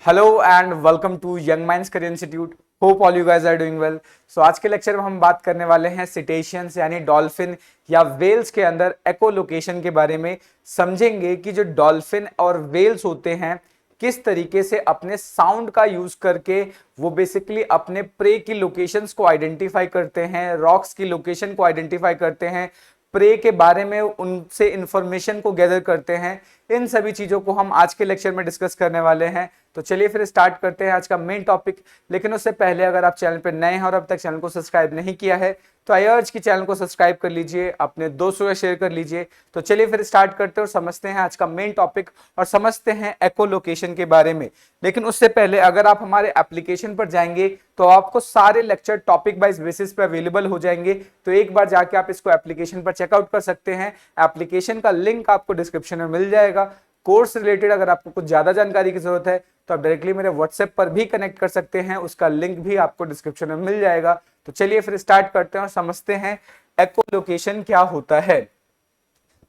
Hello and welcome to Young Minds Career Institute. Hope all you guys are doing well. So आज के lecture में हम बात करने वाले हैं सिटेशियंस यानी डॉल्फिन या वेल्स के अंदर एकोलोकेशन के बारे में। समझेंगे कि जो डॉल्फिन और वेल्स होते हैं किस तरीके से अपने साउंड का यूज करके वो बेसिकली अपने प्रे की लोकेशंस को आइडेंटिफाई करते हैं, रॉक्स की लोकेशन को आइडेंटिफाई करते हैं, प्रे के बारे में उनसे इंफॉर्मेशन को गैदर करते हैं। इन सभी चीजों को हम आज के लेक्चर में डिस्कस करने वाले हैं। तो चलिए फिर स्टार्ट करते हैं आज का मेन टॉपिक। लेकिन उससे पहले अगर आप चैनल पर नए हैं और अब तक चैनल को सब्सक्राइब नहीं किया है तो आई अर्ज की चैनल को सब्सक्राइब कर लीजिए, अपने दोस्तों से शेयर कर लीजिए। तो चलिए फिर स्टार्ट करते हैं और समझते हैं आज का मेन टॉपिक और समझते हैं एकोलोकेशन के बारे में। लेकिन उससे पहले अगर आप हमारे एप्लीकेशन पर जाएंगे तो आपको सारे लेक्चर टॉपिक वाइज बेसिस पे अवेलेबल हो जाएंगे। तो एक बार जाके आप इसको एप्लीकेशन पर चेकआउट कर सकते हैं। एप्लीकेशन का लिंक आपको डिस्क्रिप्शन में मिल जाएगा। कोर्स रिलेटेड अगर आपको कुछ ज्यादा जानकारी की जरूरत है तो आप डायरेक्टली मेरे व्हाट्सएप पर भी कनेक्ट कर सकते हैं, उसका लिंक भी आपको डिस्क्रिप्शन में मिल जाएगा। तो चलिए फिर स्टार्ट करते हैं और समझते हैं एकोलोकेशन क्या होता है।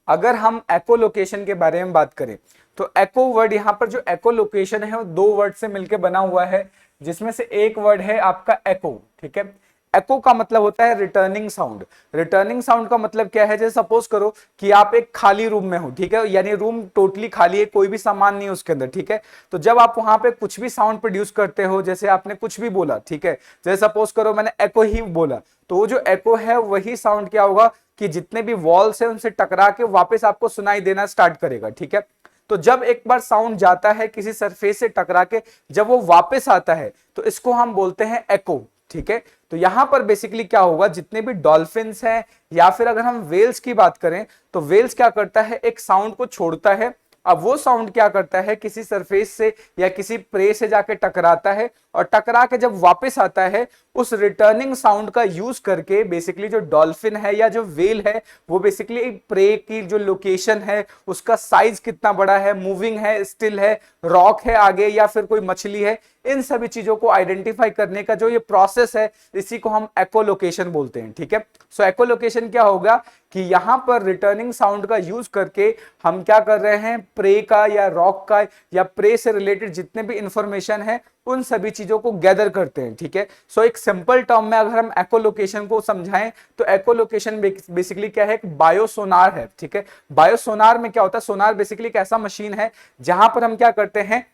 अगर हम एकोलोकेशन के बारे में बात करें तो एको वर्ड, यहाँ पर जो एकोलोकेशन है वो दो वर्ड से मिलकर बना हुआ है, जिसमें से एक वर्ड है आपका एको। ठीक है, एको का मतलब होता है रिटर्निंग साउंड। रिटर्निंग साउंड का मतलब क्या है, जैसे सपोज करो कि आप एक खाली रूम में हो, ठीक है, यानी रूम टोटली खाली है, कोई भी सामान नहीं है उसके अंदर। ठीक है, तो जब आप वहां पे कुछ भी साउंड प्रोड्यूस करते हो, जैसे आपने कुछ भी बोला, ठीक है, जैसे सपोज करो मैंने एको ही बोला, तो वो जो एको है वही साउंड क्या होगा कि जितने भी वॉल्स है उनसे टकरा के वापस आपको सुनाई देना स्टार्ट करेगा। ठीक है, तो जब एक बार साउंड जाता है किसी सरफेस से टकरा के, जब वो वापस आता है तो इसको हम बोलते हैं एको। ठीक है, तो यहां पर बेसिकली क्या होगा, जितने भी डॉल्फिन्स हैं या फिर अगर हम वेल्स की बात करें तो वेल्स क्या करता है, एक साउंड को छोड़ता है। अब वो साउंड क्या करता है, किसी सरफेस से या किसी प्रे से जाके टकराता है और टकरा के जब वापस आता है उस रिटर्निंग साउंड का यूज करके बेसिकली जो डॉल्फिन है या जो वेल है वो बेसिकली प्रे की जो लोकेशन है, उसका साइज कितना बड़ा है, मूविंग है, स्टिल है, रॉक है आगे या फिर कोई मछली है, इन सभी चीजों को आइडेंटिफाई करने का जो ये प्रोसेस है इसी को हम एकोलोकेशन बोलते हैं। ठीक है, सो एकोलोकेशन क्या होगा कि यहां पर रिटर्निंग साउंड का यूज करके हम क्या कर रहे हैं, प्रे का या रॉक का या प्रे से रिलेटेड जितने भी इंफॉर्मेशन है उन सभी चीजों को गैदर करते हैं। ठीक है, सो एक सिंपल टर्म में अगर हम एकोलोकेशन को समझाएं तो एकोलोकेशन बेसिकली क्या है, एक बायोसोनार है। ठीक है, बायोसोनार में क्या होता है, सोनार बेसिकली एक ऐसा मशीन है जहां पर हम क्या करते हैं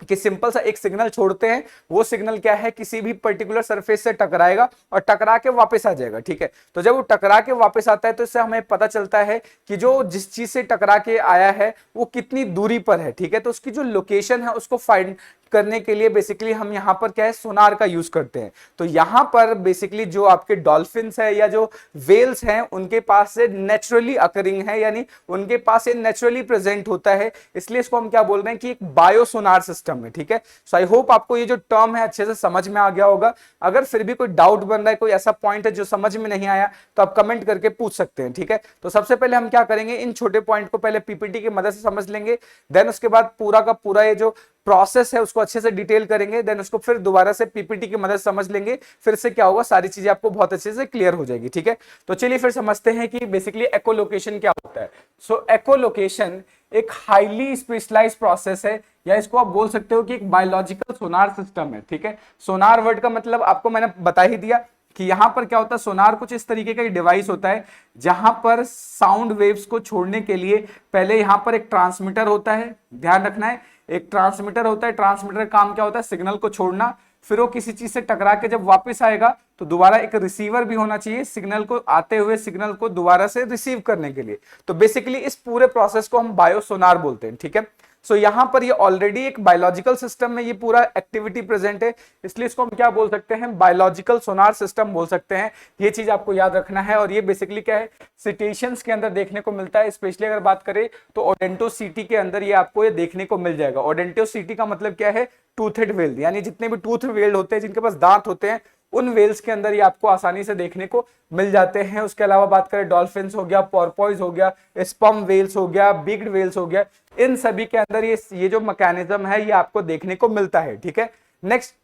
कि सिंपल सा एक सिग्नल छोड़ते हैं, वो सिग्नल क्या है, किसी भी पर्टिकुलर सरफेस से टकराएगा और टकरा के वापस आ जाएगा। ठीक है, तो जब वो टकरा के वापस आता है तो इससे हमें पता चलता है कि जो जिस चीज से टकरा के आया है वो कितनी दूरी पर है। ठीक है, तो उसकी जो लोकेशन है उसको फाइंड करने के लिए बेसिकली हम यहाँ पर क्या है, सोनार का यूज करते हैं। तो यहाँ पर बेसिकली जो आपके डॉल्फिन्स है या जो वेल्स हैं उनके पास से नेचुरली अकरिंग है, यानी उनके पास ये नेचुरली प्रेजेंट होता है, इसलिए इसको हम क्या बोल रहे हैं कि एक बायोसोनार सिस्टम है। ठीक है, सो आई होप आपको ये जो टर्म है अच्छे से समझ में आ गया होगा। अगर फिर भी कोई डाउट बन रहा है, कोई ऐसा पॉइंट है जो समझ में नहीं आया तो आप कमेंट करके पूछ सकते हैं। ठीक है, तो सबसे पहले हम क्या करेंगे, इन छोटे पॉइंट को पहले पीपीटी की मदद से समझ लेंगे, देन उसके बाद पूरा का पूरा ये जो प्रोसेस है उसको अच्छे से डिटेल करेंगे, देन उसको फिर दोबारा से पीपीटी की मदद समझ लेंगे, फिर से क्या होगा, सारी चीजें आपको बहुत अच्छे से क्लियर हो जाएगी। ठीक है, तो चलिए फिर समझते हैं कि बेसिकली एकोलोकेशन क्या होता है। सो एकोलोकेशन एक हाईली स्पेशलाइज्ड प्रोसेस है, या इसको आप बोल सकते हो कि एक बायोलॉजिकल सोनार सिस्टम है। ठीक है, सोनार वर्ड का मतलब आपको मैंने बता ही दिया कि यहां पर क्या होता है, सोनार कुछ इस तरीके का डिवाइस होता है जहां पर साउंड वेव्स को छोड़ने के लिए पहले यहां पर एक ट्रांसमीटर होता है, ध्यान रखना है, एक ट्रांसमीटर होता है। ट्रांसमीटर का काम क्या होता है, सिग्नल को छोड़ना, फिर वो किसी चीज से टकरा के जब वापस आएगा तो दोबारा एक रिसीवर भी होना चाहिए सिग्नल को, आते हुए सिग्नल को दोबारा से रिसीव करने के लिए। तो बेसिकली इस पूरे प्रोसेस को हम बायोसोनार बोलते हैं। ठीक है, सो यहां पर ये ऑलरेडी एक बायोलॉजिकल सिस्टम में ये पूरा एक्टिविटी प्रेजेंट है, इसलिए इसको हम क्या बोल सकते हैं, बायोलॉजिकल सोनार सिस्टम बोल सकते हैं। ये चीज आपको याद रखना है। और ये बेसिकली क्या है, सिटेशियंस के अंदर देखने को मिलता है, स्पेशली अगर बात करें तो ओडेंटोसीटी के अंदर ये आपको ये देखने को मिल जाएगा। ओडेंटोसीटी का मतलब क्या है, टूथेड वेल, यानी जितने भी टूथ वेल होते हैं, जिनके पास दांत होते हैं, उन वेल्स के अंदर ये आपको आसानी से देखने को मिल जाते हैं। उसके अलावा बात करें डॉल्फिन्स हो गया, पोर्पोइज हो गया, स्पर्म वेल्स हो गया, बिग्ड वेल्स हो गया, इन सभी के अंदर ये जो मैकेनिज्म है ये आपको देखने को मिलता है। ठीक है, नेक्स्ट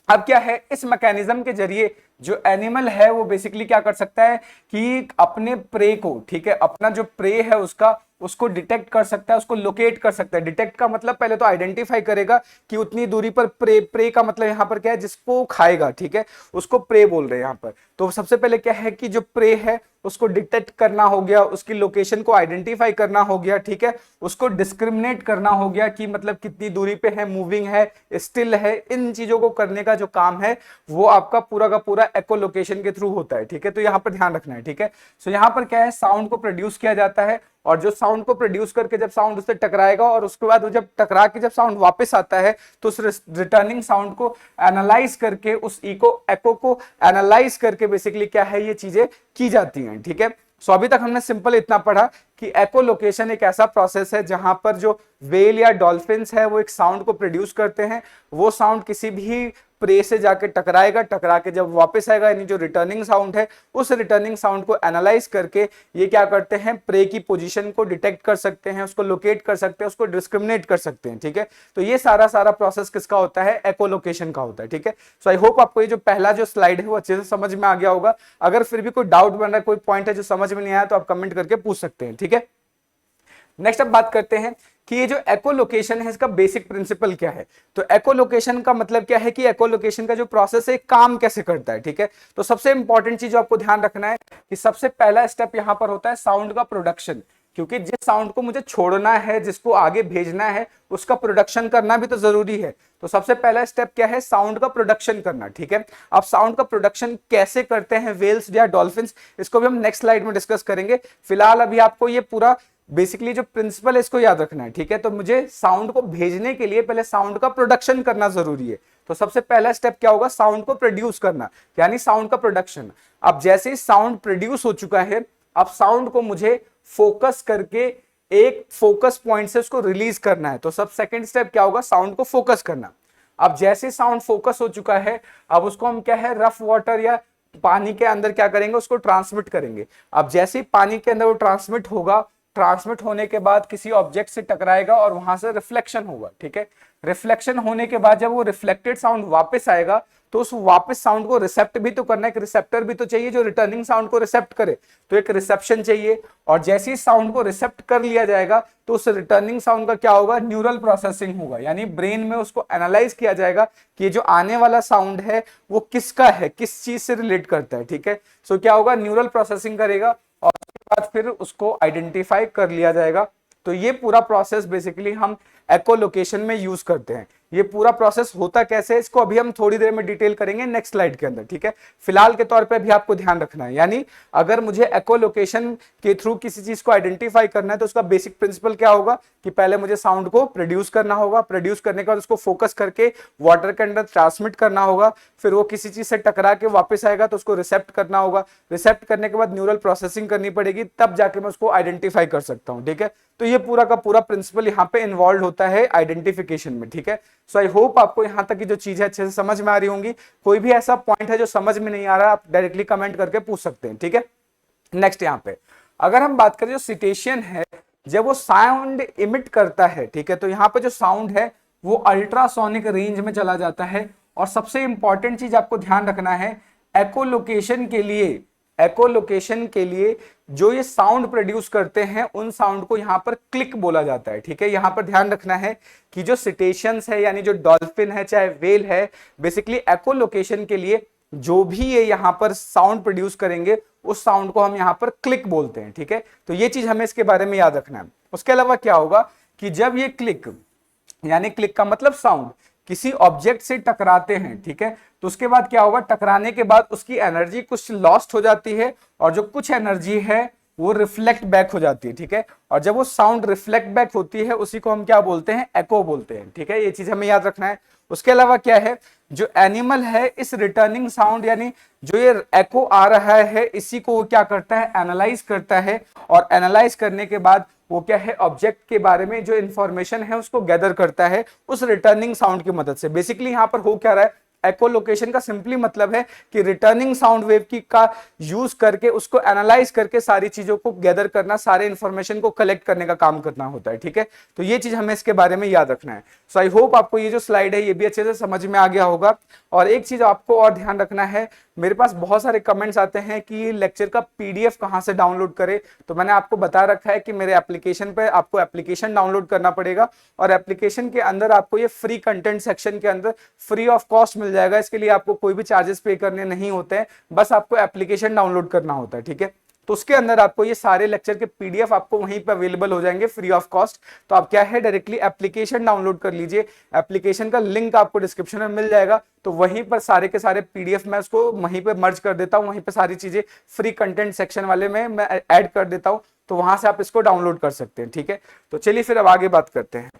अब क्या है, इस मैकेनिज्म के जरिए जो एनिमल है वो बेसिकली क्या कर सकता है कि अपने प्रे को, ठीक है, अपना जो प्रे है उसका उसको डिटेक्ट कर सकता है, उसको लोकेट कर सकता है। डिटेक्ट का मतलब पहले तो आइडेंटिफाई करेगा कि उतनी दूरी पर प्रे, प्रे का मतलब यहाँ पर क्या है, जिसको खाएगा, ठीक है, उसको प्रे बोल रहे हैं यहाँ पर। तो सबसे पहले क्या है कि जो प्रे है उसको डिटेक्ट करना हो गया, उसकी लोकेशन को आइडेंटिफाई करना हो गया, ठीक है, उसको डिस्क्रिमिनेट करना हो गया कि मतलब कितनी दूरी पे है, मूविंग है, स्टिल है। इन चीजों को करने का जो काम है वो आपका पूरा का पूरा एको-लोकेशन के थ्रू होता है, ठीक है। तो यहाँ पर ध्यान रखना है, ठीक है। सो यहाँ पर क्या है, साउंड को प्रोड्यूस किया जाता है, और जो साउंड को प्रोड्यूस करके जब साउंड उससे टकराएगा और उसके बाद वो जब टकरा के जब साउंड वापस आता है तो उस रिटर्निंग साउंड को एनालाइज करके, उस एको को एनालाइज करके बेसिकली क्या है ये चीजें की जाती हैं, ठीक है। सो अभी तक हमने सिंपल इतना पढ़ा कि एको-लोकेशन एक ऐसा प्रोसेस है जहां पर जो वेल या डॉल्फिन्स है वो एक साउंड को प्रोड्यूस करते हैं, वो साउंड किसी भी प्रे से जाके टकराएगा, टकरा के जब वापस आएगा यानी जो रिटर्निंग साउंड है, उस रिटर्निंग साउंड को एनालाइज करके ये क्या करते हैं, प्रे की पोजीशन को डिटेक्ट कर सकते हैं, उसको लोकेट कर सकते हैं, उसको डिस्क्रिमिनेट कर सकते हैं, ठीक है। तो ये सारा प्रोसेस किसका होता है, एको-लोकेशन का होता है, ठीक है। सो आई होप आपको ये जो पहला जो स्लाइड है वो अच्छे से समझ में आ गया होगा। अगर फिर भी कोई डाउट बन रहा है, कोई पॉइंट है जो समझ में नहीं आया, तो आप कमेंट करके पूछ सकते हैं, ठीक है। नेक्स्ट अब बात करते हैं कि ये जो एको-लोकेशन है इसका बेसिक प्रिंसिपल क्या है। तो एको-लोकेशन का मतलब क्या है कि एको-लोकेशन का जो प्रोसेस है काम कैसे करता है, ठीक है। तो सबसे इंपॉर्टेंट चीज आपको ध्यान रखना है कि सबसे पहला स्टेप यहां पर होता है साउंड का प्रोडक्शन, क्योंकि जिस साउंड को मुझे छोड़ना है, जिसको आगे भेजना है, उसका प्रोडक्शन करना भी तो जरूरी है। तो सबसे पहला स्टेप क्या है, साउंड का प्रोडक्शन करना, ठीक है। अब साउंड का प्रोडक्शन कैसे करते हैं वेल्स या डॉल्फिन्स, इसको भी हम नेक्स्ट स्लाइड में डिस्कस करेंगे। फिलहाल अभी आपको ये पूरा बेसिकली जो प्रिंसिपल है इसको याद रखना है, ठीक है। तो मुझे साउंड को भेजने के लिए पहले साउंड का प्रोडक्शन करना जरूरी है। तो सबसे पहला स्टेप क्या होगा, साउंड को प्रोड्यूस करना, यानी साउंड का प्रोडक्शन। अब जैसे ही साउंड प्रोड्यूस हो चुका है, अब साउंड को मुझे फोकस करके एक फोकस पॉइंट से उसको रिलीज करना है। तो सब सेकंड स्टेप क्या होगा, साउंड को फोकस करना। अब जैसे साउंड फोकस हो चुका है, अब उसको हम क्या है, रफ वाटर या पानी के अंदर क्या करेंगे, उसको ट्रांसमिट करेंगे। अब जैसे ही पानी के अंदर वो ट्रांसमिट होगा, ट्रांसमिट होने के बाद किसी ऑब्जेक्ट से टकराएगा और वहां से रिफ्लेक्शन होगा, ठीक है। रिफ्लेक्शन होने के बाद जब वो रिफ्लेक्टेड साउंड वापस आएगा तो उस वापस साउंड को रिसेप्ट भी तो करना है, एक रिसेप्टर भी तो चाहिए जो रिटर्निंग साउंड को रिसेप्ट करे, तो एक रिसेप्शन चाहिए। और जैसे ही साउंड को रिसेप्ट कर लिया जाएगा तो उस रिटर्निंग साउंड का क्या होगा, न्यूरल प्रोसेसिंग होगा, यानी ब्रेन में उसको एनालाइज किया जाएगा कि ये जो आने वाला साउंड है वो किसका है, किस चीज से रिलेट करता है, ठीक है। सो क्या होगा, न्यूरल प्रोसेसिंग करेगा और उसके बाद फिर उसको आइडेंटिफाई कर लिया जाएगा। तो ये पूरा प्रोसेस बेसिकली हम एको-लोकेशन में यूज करते हैं। ये पूरा प्रोसेस होता कैसे है इसको अभी हम थोड़ी देर में डिटेल करेंगे नेक्स्ट स्लाइड के अंदर, ठीक है। फिलहाल के तौर पे भी आपको ध्यान रखना है, यानी अगर मुझे एको-लोकेशन के थ्रू किसी चीज को आइडेंटिफाई करना है तो उसका बेसिक प्रिंसिपल क्या होगा कि पहले मुझे साउंड को प्रोड्यूस करना होगा, प्रोड्यूस करने के बाद उसको फोकस करके वाटर के अंदर ट्रांसमिट करना होगा, फिर वो किसी चीज से टकरा के वापस आएगा तो उसको रिसेप्ट करना होगा, रिसेप्ट करने के बाद न्यूरल प्रोसेसिंग करनी पड़ेगी, तब जाके मैं उसको आइडेंटिफाई कर सकता हूं, ठीक है। तो ये पूरा का पूरा प्रिंसिपल यहाँ पे इन्वॉल्व होता है आइडेंटिफिकेशन में, ठीक है। सो आई होप आपको यहाँ तक की जो चीज है अच्छे से समझ में आ रही होंगी। कोई भी ऐसा पॉइंट है जो समझ में नहीं आ रहा, आप डायरेक्टली कमेंट करके पूछ सकते हैं, ठीक है। नेक्स्ट यहाँ पे अगर हम बात करें जो सिटेशियन है, जब वो साउंड इमिट करता है, ठीक है, तो यहाँ पे जो साउंड है वो अल्ट्रासोनिक रेंज में चला जाता है। और सबसे इंपॉर्टेंट चीज आपको ध्यान रखना है, एको-लोकेशन के लिए जो ये साउंड प्रोड्यूस करते हैं उन साउंड को यहां पर क्लिक बोला जाता है, ठीक है। यहां पर ध्यान रखना है कि जो सिटेशियंस है यानी जो डॉल्फिन है चाहे वेल है, बेसिकली एको-लोकेशन के लिए जो भी ये यहां पर साउंड प्रोड्यूस करेंगे उस साउंड को हम यहां पर क्लिक बोलते हैं, ठीक है। तो ये चीज हमें इसके बारे में याद रखना है। उसके अलावा क्या होगा कि जब ये क्लिक, यानी क्लिक का मतलब साउंड, किसी ऑब्जेक्ट से टकराते हैं, ठीक है, तो उसके बाद क्या होगा, टकराने के बाद उसकी एनर्जी कुछ लॉस्ट हो जाती है और जो कुछ एनर्जी है वो रिफ्लेक्ट बैक हो जाती है, ठीक है। और जब वो साउंड रिफ्लेक्ट बैक होती है उसी को हम क्या बोलते हैं, एको बोलते हैं, ठीक है। ये चीज हमें याद रखना है। उसके अलावा क्या है, जो एनिमल है इस रिटर्निंग साउंड यानी जो ये एको आ रहा है इसी को वो क्या करता है, एनालाइज करता है, और एनालाइज करने के बाद वो क्या है, ऑब्जेक्ट के बारे में जो इंफॉर्मेशन है उसको गैदर करता है उस रिटर्निंग साउंड की मदद से। बेसिकली यहां पर हो क्या रहा है, एको-लोकेशन का सिंपली मतलब है कि रिटर्निंग साउंड वेव की का यूज करके उसको एनालाइज करके सारी चीजों को गैदर करना, सारे इंफॉर्मेशन को कलेक्ट करने का काम करना होता है, ठीक है। तो ये चीज हमें इसके बारे में याद रखना है। सो आई होप आपको ये जो स्लाइड है ये भी अच्छे से समझ में आ गया होगा। और एक चीज आपको और ध्यान रखना है, मेरे पास बहुत सारे कमेंट्स आते हैं कि ये लेक्चर का पीडीएफ कहाँ से डाउनलोड करें। तो मैंने आपको बता रखा है कि मेरे एप्लीकेशन पे आपको एप्लीकेशन डाउनलोड करना पड़ेगा और एप्लीकेशन के अंदर आपको ये फ्री कंटेंट सेक्शन के अंदर फ्री ऑफ कॉस्ट मिल जाएगा। इसके लिए आपको कोई भी चार्जेस पे करने नहीं होते हैं, बस आपको एप्लीकेशन डाउनलोड करना होता है, ठीक है। तो उसके अंदर आपको ये सारे लेक्चर के पीडीएफ आपको वहीं पे अवेलेबल हो जाएंगे फ्री ऑफ कॉस्ट। तो आप क्या है डायरेक्टली एप्लीकेशन डाउनलोड कर लीजिए, एप्लीकेशन का लिंक आपको डिस्क्रिप्शन में मिल जाएगा। तो वहीं पर सारे के सारे पीडीएफ मैं उसको वहीं पे मर्ज कर देता हूं, वहीं पे सारी चीजें फ्री कंटेंट सेक्शन वाले में मैं ऐड कर देता हूं, तो वहां से आप इसको डाउनलोड कर सकते हैं, ठीक है। तो चलिए फिर अब आगे बात करते हैं।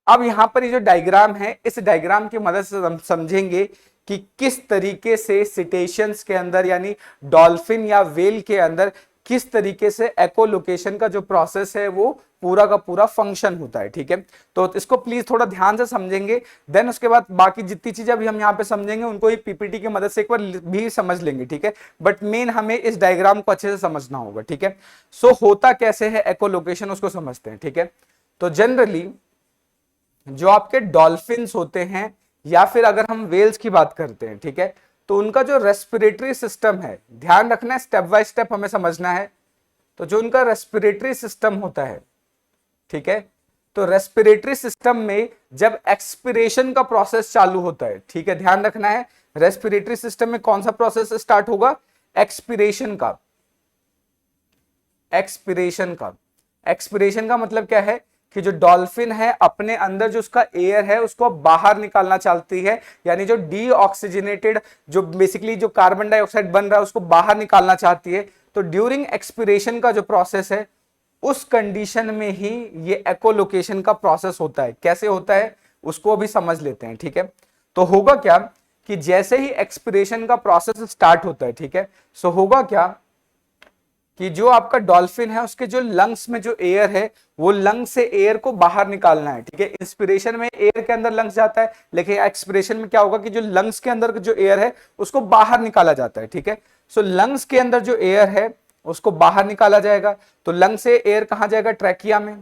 अब यहां पर ये जो डायग्राम है, इस डायग्राम की मदद से हम समझेंगे कि किस तरीके से सिटेशंस के अंदर यानी डॉल्फिन या वेल के अंदर किस तरीके से एकोलोकेशन का जो प्रोसेस है वो पूरा का पूरा फंक्शन होता है, ठीक है। तो इसको प्लीज थोड़ा ध्यान से समझेंगे, देन उसके बाद बाकी जितनी चीजें अभी हम यहाँ पे समझेंगे उनको ही पीपीटी की मदद से एक बार भी समझ लेंगे, ठीक है। बट मेन हमें इस डायग्राम को अच्छे से समझना होगा, ठीक है। सो होता कैसे है एकोलोकेशन उसको समझते हैं, ठीक है। तो जनरली जो आपके डॉल्फिन्स होते हैं या फिर अगर हम वेल्स की बात करते हैं, ठीक है, तो उनका जो रेस्पिरेटरी सिस्टम है, ध्यान रखना है, स्टेप बाय स्टेप हमें समझना है। तो जो उनका रेस्पिरेटरी सिस्टम होता है, ठीक है, तो रेस्पिरेटरी सिस्टम में जब एक्सपिरेशन का प्रोसेस चालू होता है, ठीक है, ध्यान रखना है, रेस्पिरेटरी सिस्टम में कौन सा प्रोसेस स्टार्ट होगा, एक्सपिरेशन का। एक्सपिरेशन का, एक्सपिरेशन का मतलब क्या है कि जो डॉल्फिन है अपने अंदर जो उसका एयर है उसको बाहर निकालना चाहती है, यानी जो डीऑक्सीजनेटेड जो बेसिकली जो कार्बन डाइऑक्साइड बन रहा है उसको बाहर निकालना चाहती है। तो ड्यूरिंग एक्सपिरेशन का जो प्रोसेस है उस कंडीशन में ही ये एकोलोकेशन का प्रोसेस होता है। कैसे होता है उसको अभी समझ लेते हैं, ठीक है। तो होगा क्या कि जैसे ही एक्सपिरेशन का प्रोसेस स्टार्ट होता है, ठीक है, सो होगा क्या कि जो आपका डॉल्फिन है उसके जो लंग्स में जो एयर है वो लंग से एयर को बाहर निकालना है, ठीक है। इंस्पिरेशन में एयर के अंदर लंग्स जाता है, लेकिन एक्सपिरेशन में क्या होगा कि जो लंग्स के अंदर जो एयर है उसको बाहर निकाला जाता है, ठीक है। सो लंग्स के अंदर जो एयर है उसको बाहर निकाला जाएगा। तो लंग से एयर कहां जाएगा, ट्रैकिया में,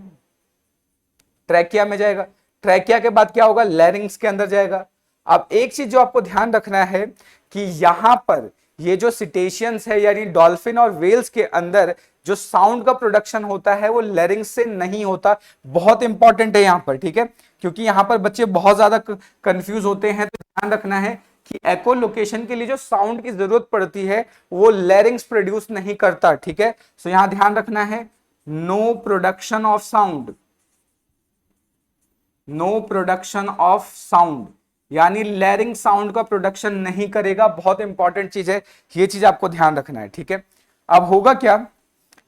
ट्रैकिया में जाएगा। ट्रैकिया के बाद क्या होगा, लैरिंग्स के अंदर जाएगा। अब एक चीज जो आपको ध्यान रखना है कि यहां पर ये जो सिटेशियंस है यानी डॉल्फिन और वेल्स के अंदर जो साउंड का प्रोडक्शन होता है वो लैरिंग्स से नहीं होता। बहुत इंपॉर्टेंट है यहां पर, ठीक है, क्योंकि यहां पर बच्चे बहुत ज्यादा कंफ्यूज होते हैं। तो ध्यान रखना है कि एकोलोकेशन के लिए जो साउंड की जरूरत पड़ती है वो लैरिंग्स प्रोड्यूस नहीं करता, ठीक है। सो यहां ध्यान रखना है, no production of sound, no production of sound, यानी लैरिंग साउंड का प्रोडक्शन नहीं करेगा। बहुत इंपॉर्टेंट चीज है, ये चीज आपको ध्यान रखना है, ठीक है। अब होगा क्या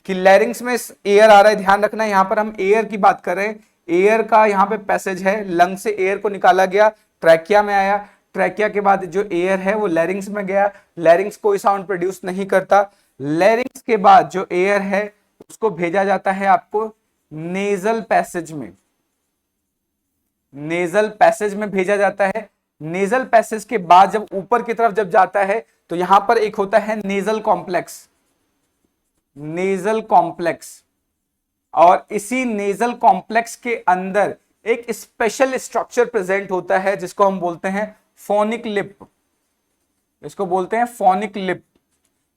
कि लैरिंग्स में एयर आ रहा है, ध्यान रखना है, यहां पर हम एयर की बात कर रहे हैं। एयर का यहां पे पैसेज है, लंग से एयर को निकाला गया, ट्रैकिया में आया, ट्रैकिया के बाद जो एयर है वो लैरिंग्स में गया। लैरिंग्स कोई साउंड प्रोड्यूस नहीं करता। लैरिंग्स के बाद जो एयर है उसको भेजा जाता है आपको नेजल पैसेज में, नेजल पैसेज में भेजा जाता है। नेजल पैसेज के बाद जब ऊपर की तरफ जब जाता है तो यहां पर एक होता है नेजल कॉम्प्लेक्स, नेजल कॉम्प्लेक्स, और इसी नेजल कॉम्प्लेक्स के अंदर एक स्पेशल स्ट्रक्चर प्रेजेंट होता है जिसको हम बोलते हैं फोनिक लिप, इसको बोलते हैं फोनिक लिप।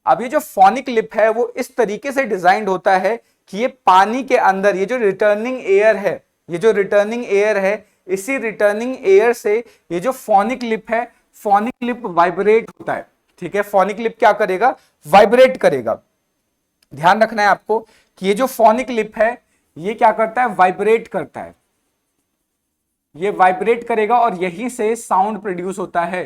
अब ये जो फोनिक लिप है वो इस तरीके से डिजाइंड होता है कि ये पानी के अंदर ये जो रिटर्निंग एयर है, ये जो रिटर्निंग एयर है, इसी रिटर्निंग एयर से ये जो फोनिक लिप है, फोनिक लिप वाइब्रेट होता है, ठीक है। फोनिक लिप क्या करेगा, वाइब्रेट करेगा। ध्यान रखना है आपको कि ये जो फोनिक लिप है ये क्या करता है, वाइब्रेट करता है, ये वाइब्रेट करेगा और यहीं से साउंड प्रोड्यूस होता है।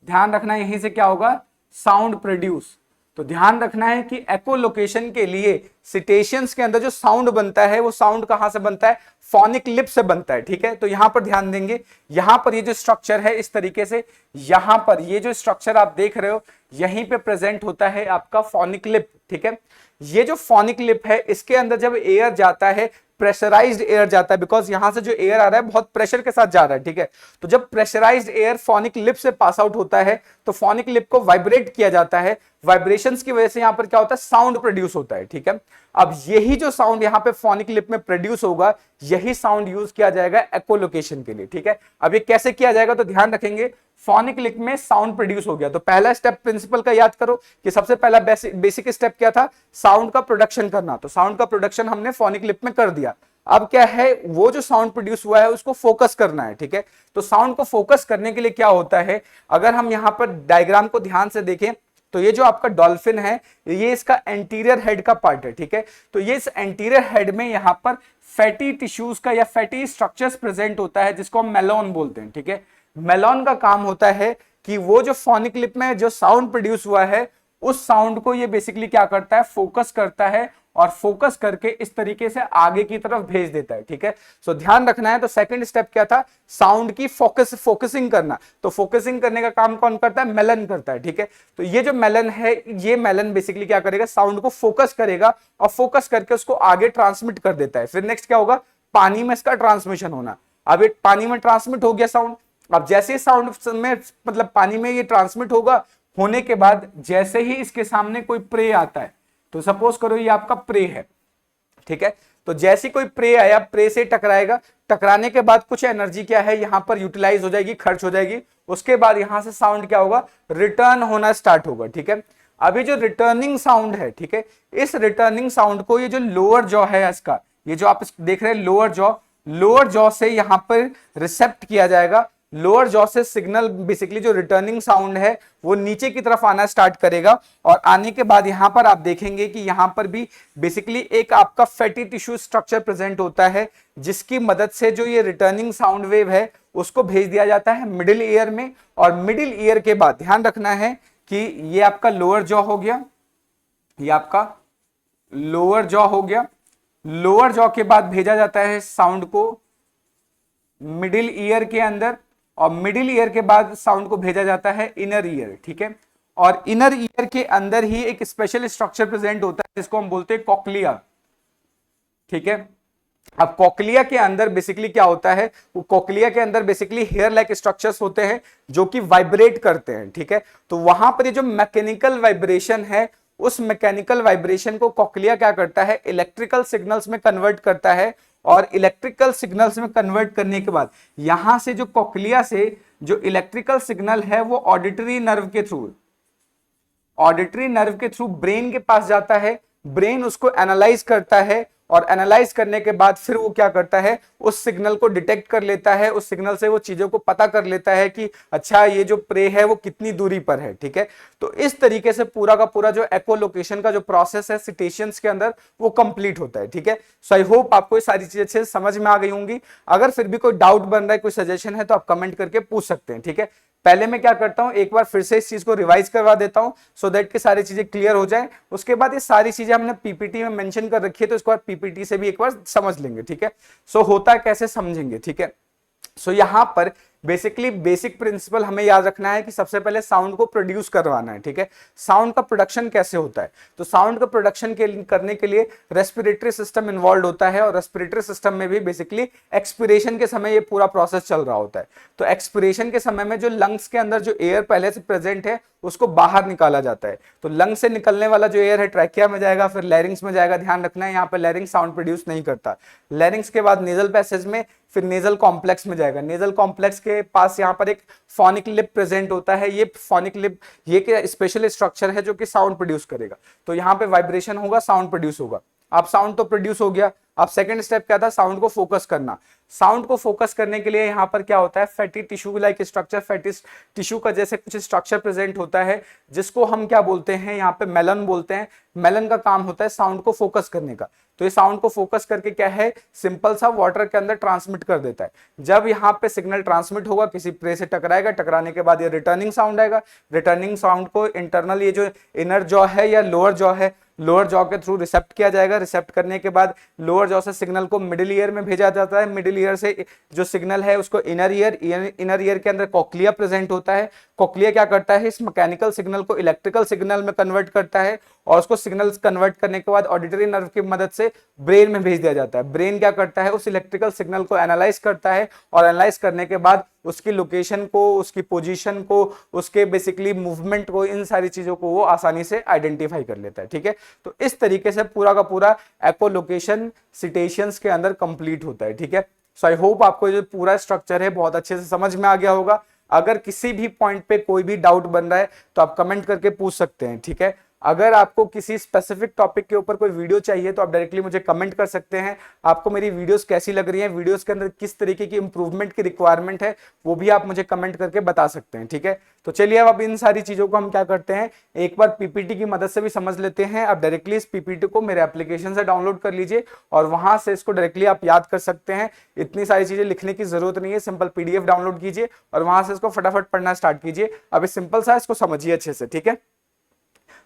ध्यान रखना है, यहीं से क्या होगा, साउंड प्रोड्यूस। तो ध्यान रखना है कि एकोलोकेशन के लिए सिटेशियंस के अंदर जो साउंड बनता है वो साउंड कहां से बनता है, फोनिक लिप से बनता है, ठीक है। तो यहां पर ध्यान देंगे, यहां पर ये जो स्ट्रक्चर है इस तरीके से, यहां पर ये जो स्ट्रक्चर आप देख रहे हो यहीं पे प्रेजेंट होता है आपका फोनिक लिप, ठीक है। ये जो फोनिक लिप है इसके अंदर जब एयर जाता है प्रेशराइज्ड एयर जाता है, बिकॉज यहां से जो एयर आ रहा है बहुत प्रेशर के साथ जा रहा है, ठीक है। तो जब प्रेशराइज्ड एयर फोनिक लिप से पास आउट होता है तो फोनिक लिप को वाइब्रेट किया जाता है, वाइब्रेशंस की वजह से यहां पर क्या होता है, साउंड प्रोड्यूस होता है, ठीक है। अब यही जो साउंड यहां पे फोनिक लिप में प्रोड्यूस होगा, यही साउंड यूज किया जाएगा एकोलोकेशन के लिए, ठीक है। अब ये कैसे किया जाएगा, तो ध्यान रखेंगे, फोनिक लिप में साउंड प्रोड्यूस हो गया तो पहला स्टेप प्रिंसिपल का याद करो कि सबसे पहला बेसिक स्टेप क्या था, साउंड का प्रोडक्शन करना। तो साउंड का प्रोडक्शन हमने फोनिक लिप में कर दिया। अब क्या है, वो जो साउंड प्रोड्यूस हुआ है उसको फोकस करना है, ठीक है। तो साउंड को फोकस करने के लिए क्या होता है, अगर हम यहां पर डायग्राम को ध्यान से देखें तो ये जो आपका डॉल्फिन है ये इसका एंटीरियर हेड का पार्ट है, ठीक है। तो ये इस एंटीरियर हेड में यहां पर फैटी टिश्यूज का या फैटी स्ट्रक्चर्स प्रेजेंट होता है जिसको हम मेलोन बोलते हैं, ठीक है। मेलोन का काम होता है कि वो जो फोनिक लिप में जो साउंड प्रोड्यूस हुआ है उस साउंड को ये बेसिकली क्या करता है, फोकस करता है और फोकस करके इस तरीके से आगे की तरफ भेज देता है, ठीक है। सो ध्यान रखना है। तो सेकंड स्टेप क्या था, साउंड की फोकसिंग करना। तो फोकसिंग करने का काम कौन करता है, मेलन करता है, ठीक है। तो ये जो मेलन है, ये मेलन बेसिकली क्या करेगा, साउंड को फोकस करेगा और फोकस करके उसको आगे ट्रांसमिट कर देता है। फिर नेक्स्ट क्या होगा, पानी में इसका ट्रांसमिशन होना। अब ये पानी में ट्रांसमिट हो गया साउंड। अब जैसे साउंड में मतलब पानी में ये ट्रांसमिट होगा, होने के बाद जैसे ही इसके सामने कोई प्रे आता है, तो सपोज करो ये आपका प्रे है, ठीक है। तो जैसे कोई प्रे आया, प्रे से टकराएगा, टकराने के बाद कुछ एनर्जी क्या है यहां पर यूटिलाइज हो जाएगी, खर्च हो जाएगी। उसके बाद यहां से साउंड क्या होगा, रिटर्न होना स्टार्ट होगा, ठीक है। अभी जो रिटर्निंग साउंड है, ठीक है, इस रिटर्निंग साउंड को ये जो लोअर जॉ है इसका, ये जो आप देख रहे हैं लोअर जॉ से यहां पर रिसेप्ट किया जाएगा। लोअर जॉ से सिग्नल बेसिकली जो रिटर्निंग साउंड है वो नीचे की तरफ आना स्टार्ट करेगा और आने के बाद यहां पर आप देखेंगे कि यहां पर भी बेसिकली एक आपका फैटी टिश्यू स्ट्रक्चर प्रेजेंट होता है जिसकी मदद से जो ये रिटर्निंग साउंड वेव है उसको भेज दिया जाता है मिडिल ईयर में। और मिडिल ईयर के बाद ध्यान रखना है कि ये आपका लोअर जॉ हो गया, ये आपका लोअर जॉ हो गया। लोअर जॉ के बाद भेजा जाता है साउंड को मिडिल ईयर के अंदर और मिडिल ईयर के बाद साउंड को भेजा जाता है इनर ईयर, ठीक है। और इनर ईयर के अंदर ही एक स्पेशल स्ट्रक्चर प्रेजेंट होता है जिसको हम बोलते हैं कॉक्लिया, ठीक है। अब कॉक्लिया के अंदर बेसिकली क्या होता है, वो कॉक्लिया के अंदर बेसिकली हेयर लाइक स्ट्रक्चर्स होते हैं जो कि वाइब्रेट करते हैं, ठीक है। तो वहां पर ये जो मैकेनिकल वाइब्रेशन है, उस मैकेनिकल वाइब्रेशन को कॉक्लिया क्या करता है, इलेक्ट्रिकल सिग्नल्स में कन्वर्ट करता है। और इलेक्ट्रिकल सिग्नल्स में कन्वर्ट करने के बाद यहां से जो कॉक्लिया से जो इलेक्ट्रिकल सिग्नल है वो ऑडिटरी नर्व के थ्रू ब्रेन के पास जाता है। ब्रेन उसको एनालाइज करता है और एनालाइज करने के बाद फिर वो क्या करता है, उस सिग्नल को डिटेक्ट कर लेता है। उस सिग्नल से वो चीजों को पता कर लेता है कि अच्छा ये जो प्रे है वो कितनी दूरी पर है, ठीक है। तो इस तरीके से पूरा का पूरा जो एकोलोकेशन का जो प्रोसेस है सिटेशियंस के अंदर वो कंप्लीट होता है, ठीक है। सो आई होप आपको ये सारी चीजें अच्छे से समझ में आ गई होंगी। अगर फिर भी कोई डाउट बन रहा है, कोई सजेशन है तो आप कमेंट करके पूछ सकते हैं, ठीक है। पहले मैं क्या करता हूं, एक बार फिर से इस चीज को रिवाइज करवा देता हूं सो दैट कि सारी चीजें क्लियर हो जाए। उसके बाद ये सारी चीजें हमने पीपीटी में मेंशन कर रखी है तो इसको पीपीटी से भी एक बार समझ लेंगे, ठीक है। सो होता कैसे समझेंगे, ठीक है। सो यहां पर बेसिकली बेसिक प्रिंसिपल हमें याद रखना है कि सबसे पहले साउंड को प्रोड्यूस करवाना है, ठीक है। साउंड का प्रोडक्शन कैसे होता है, तो साउंड का प्रोडक्शन करने के लिए रेस्पिरेटरी सिस्टम इन्वॉल्व होता है और रेस्पिरेटरी सिस्टम में भी बेसिकली एक्सपिरेशन के समय ये पूरा प्रोसेस चल रहा होता है। तो एक्सपिरेशन के समय में जो लंग्स के अंदर जो एयर पहले से प्रेजेंट है उसको बाहर निकाला जाता है। तो लंग से निकलने वाला जो एयर है ट्रैकिया में जाएगा, फिर लैरिंग्स में जाएगा। ध्यान रखना है यहाँ पे लैरिंग्स साउंड प्रोड्यूस नहीं करता। लैरिंग्स के बाद नेजल पैसेज में, फिर नेजल कॉम्प्लेक्स में जाएगा। नेजल कॉम्प्लेक्स के पास यहाँ पर एक फोनिक लिप प्रेजेंट होता है। ये फोनिक लिप ये क्या स्पेशल स्ट्रक्चर है जो कि साउंड प्रोड्यूस करेगा। तो यहाँ पे वाइब्रेशन होगा, साउंड प्रोड्यूस होगा। अब साउंड तो प्रोड्यूस हो गया। अब सेकंड स्टेप क्या था, साउंड को फोकस करना। साउंड को फोकस करने के लिए यहाँ पर क्या होता है, fatty tissue like structure, fatty tissue का जैसे कुछ स्ट्रक्चर प्रेजेंट होता है जिसको हम क्या बोलते हैं, यहाँ पे मेलन बोलते हैं। मेलन का काम होता है साउंड को फोकस करने का। तो ये साउंड को फोकस करके क्या है, सिंपल सा वाटर के अंदर ट्रांसमिट कर देता है। जब यहाँ पे सिग्नल ट्रांसमिट होगा, किसी प्रे से टकराएगा, टकराने के बाद ये रिटर्निंग साउंड आएगा। रिटर्निंग साउंड को इंटरनल ये जो इनर जॉ है या लोअर जॉ है लोअर जॉ के थ्रू रिसेप्ट किया जाएगा। रिसेप्ट करने के बाद लोअर जॉ से सिग्नल को मिडिल ईयर में भेजा जाता है। मिडिल ईयर से जो सिग्नल है उसको इनर ईयर, इनर ईयर के अंदर कॉक्लिया प्रेजेंट होता है। कॉक्लिया क्या करता है, इस मैकेनिकल सिग्नल को इलेक्ट्रिकल सिग्नल में कन्वर्ट करता है और उसको सिग्नल्स कन्वर्ट करने के बाद ऑडिटरी नर्व की मदद से ब्रेन में भेज दिया जाता है। ब्रेन क्या करता है, उस इलेक्ट्रिकल सिग्नल को एनालाइज करता है और एनालाइज करने के बाद उसकी लोकेशन को, उसकी पोजीशन को, उसके बेसिकली मूवमेंट को, इन सारी चीजों को वो आसानी से आइडेंटिफाई कर लेता है। ठीक है, तो इस तरीके से पूरा का पूरा एकोलोकेशन सिटेशियंस के अंदर कंप्लीट होता है। ठीक है, सो आई होप आपको जो पूरा स्ट्रक्चर है बहुत अच्छे से समझ में आ गया होगा। अगर किसी भी पॉइंट पे कोई भी डाउट बन रहा है तो आप कमेंट करके पूछ सकते हैं। ठीक है, अगर आपको किसी स्पेसिफिक टॉपिक के ऊपर कोई वीडियो चाहिए तो आप डायरेक्टली मुझे कमेंट कर सकते हैं। आपको मेरी वीडियोस कैसी लग रही हैं, वीडियोस के अंदर किस तरीके की इंप्रूवमेंट की रिक्वायरमेंट है, वो भी आप मुझे कमेंट करके बता सकते हैं। ठीक है, तो चलिए अब इन सारी चीजों को हम क्या करते हैं, एक बार पीपीटी की मदद से भी समझ लेते हैं। आप डायरेक्टली इस पीपीटी को मेरे एप्लीकेशन से डाउनलोड कर लीजिए और वहां से इसको डायरेक्टली आप याद कर सकते हैं। इतनी सारी चीजें लिखने की जरूरत नहीं है, सिंपल पीडीएफ डाउनलोड कीजिए और वहां से इसको फटाफट पढ़ना स्टार्ट कीजिए। अब इस सिंपल सा इसको समझिए अच्छे से। ठीक है,